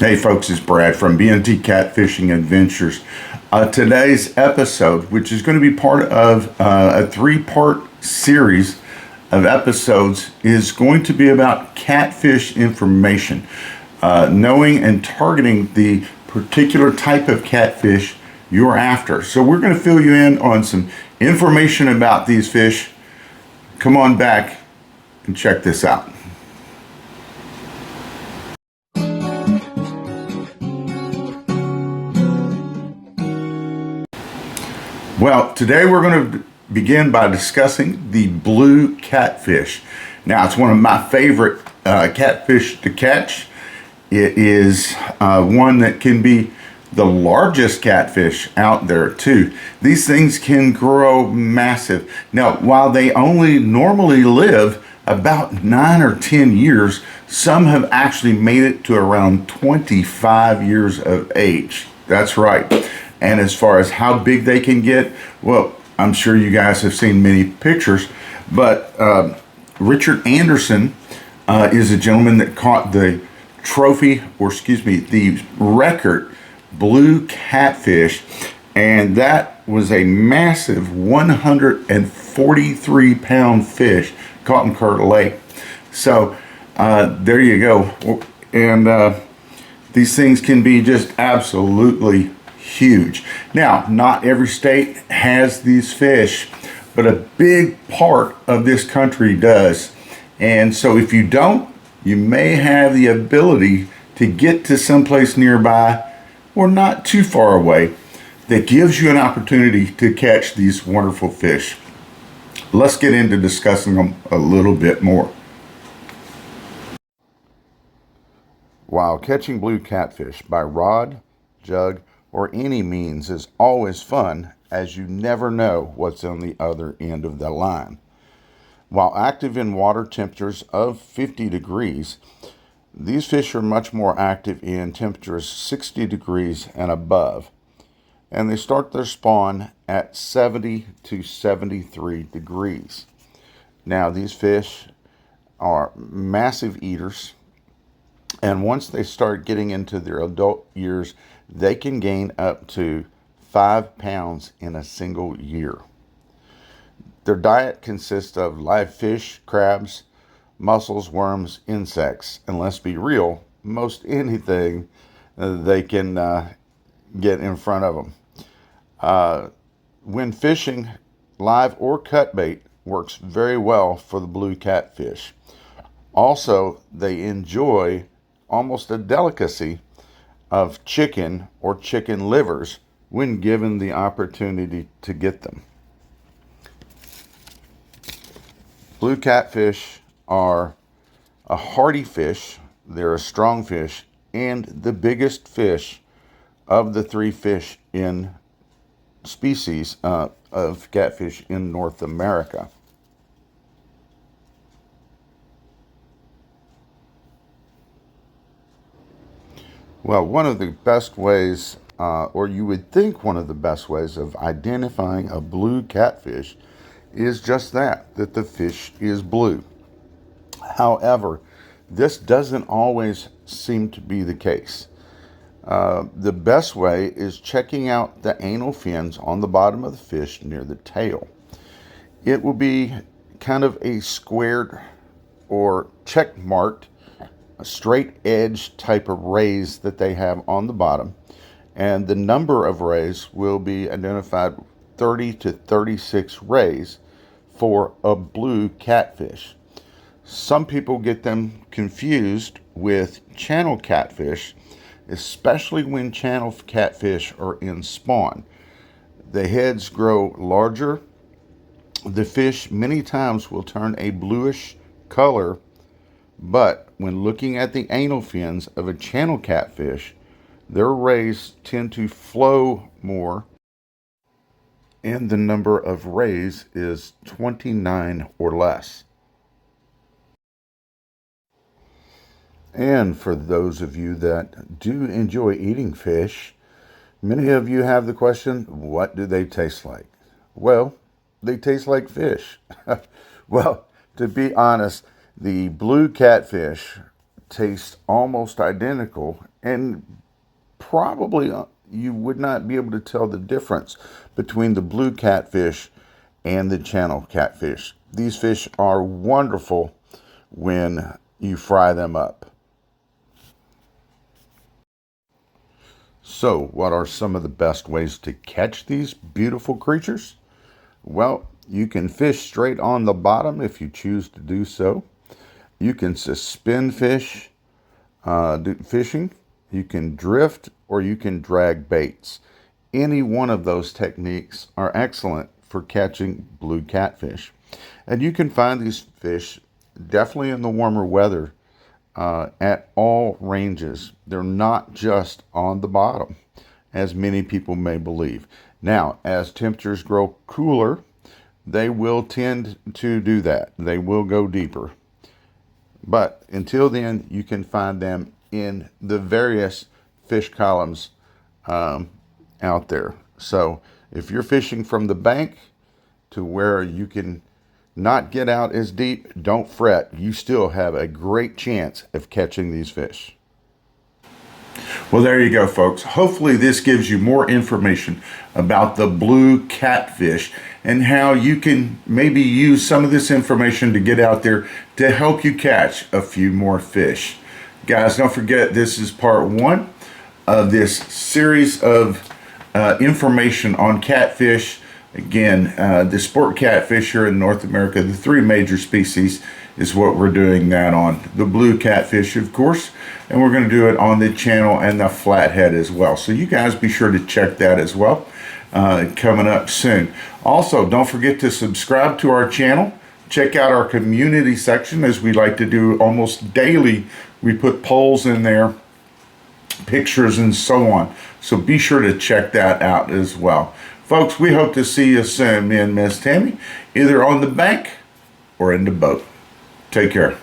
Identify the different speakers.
Speaker 1: Hey folks, it's Brad from B&T Catfishing Adventures. Today's episode, which is going to be part of a three-part series of episodes, is going to be about catfish information, knowing and targeting the particular type of catfish you're after. So we're going to fill you in on some information about these fish. Come on back and check this out. Well, today we're going to begin by discussing the blue catfish. Now, it's one of my favorite catfish to catch. It is one that can be the largest catfish out there too. These things can grow massive. Now, while they only normally live about 9 or 10 years, some have actually made it to around 25 years of age. That's right. And as far as how big they can get, well, I'm sure you guys have seen many pictures, but Richard Anderson is a gentleman that caught the the record blue catfish, and that was a massive 143-pound fish caught in Curd Lake. So there you go. And these things can be just absolutely huge. Now, not every state has these fish, but a big part of this country does. And so if you don't, you may have the ability to get to someplace nearby or not too far away that gives you an opportunity to catch these wonderful fish. Let's get into discussing them a little bit more. While catching blue catfish by rod, jug, or any means is always fun, as you never know what's on the other end of the line. While active in water temperatures of 50 degrees, these fish are much more active in temperatures 60 degrees and above, and they start their spawn at 70 to 73 degrees. Now, these fish are massive eaters, and once they start getting into their adult years, they can gain up to 5 pounds in a single year. Their diet consists of live fish, crabs, mussels, worms, insects, and let's be real, most anything they can get in front of them. When fishing, live or cut bait works very well for the blue catfish. Also, they enjoy almost a delicacy of chicken or chicken livers when given the opportunity to get them. Blue catfish are a hardy fish, they're a strong fish, and the biggest fish of the three fish in species of catfish in North America. Well, one of the best ways, or you would think one of the best ways of identifying a blue catfish is just that the fish is blue. However, this doesn't always seem to be the case. The best way is checking out the anal fins on the bottom of the fish near the tail. It will be kind of a squared or check marked, a straight edge type of rays that they have on the bottom, and the number of rays will be identified 30 to 36 rays for a blue catfish. Some people get them confused with channel catfish, especially when channel catfish are in spawn. The heads grow larger. The fish many times will turn a bluish color, but when looking at the anal fins of a channel catfish, their rays tend to flow more, and the number of rays is 29 or less. And for those of you that do enjoy eating fish, many of you have the question, what do they taste like? Well, they taste like fish. Well, to be honest, the blue catfish taste almost identical, and probably you would not be able to tell the difference between the blue catfish and the channel catfish. These fish are wonderful when you fry them up. So, what are some of the best ways to catch these beautiful creatures? Well, you can fish straight on the bottom if you choose to do so. You can suspend fish, fishing. You can drift, or you can drag baits. Any one of those techniques are excellent for catching blue catfish. And you can find these fish definitely in the warmer weather at all ranges. They're not just on the bottom, as many people may believe. Now, as temperatures grow cooler, they will tend to do that. They will go deeper. But until then, you can find them in the various fish columns out there. So if you're fishing from the bank to where you can not get out as deep, don't fret. You still have a great chance of catching these fish. Well, there you go, folks. Hopefully this gives you more information about the blue catfish and how you can maybe use some of this information to get out there to help you catch a few more fish. Guys, don't forget, this is part 1 of this series of information on catfish. Again, the sport catfish here in North America, the 3 major species is what we're doing that on. The blue catfish, of course, and we're going to do it on the channel and the flathead as well. So you guys be sure to check that as well, coming up soon. Also, don't forget to subscribe to our channel. Check out our community section, as we like to do almost daily. We put polls in there, pictures, and so on. So be sure to check that out as well. Folks, we hope to see you soon, me and Miss Tammy, either on the bank or in the boat. Take care.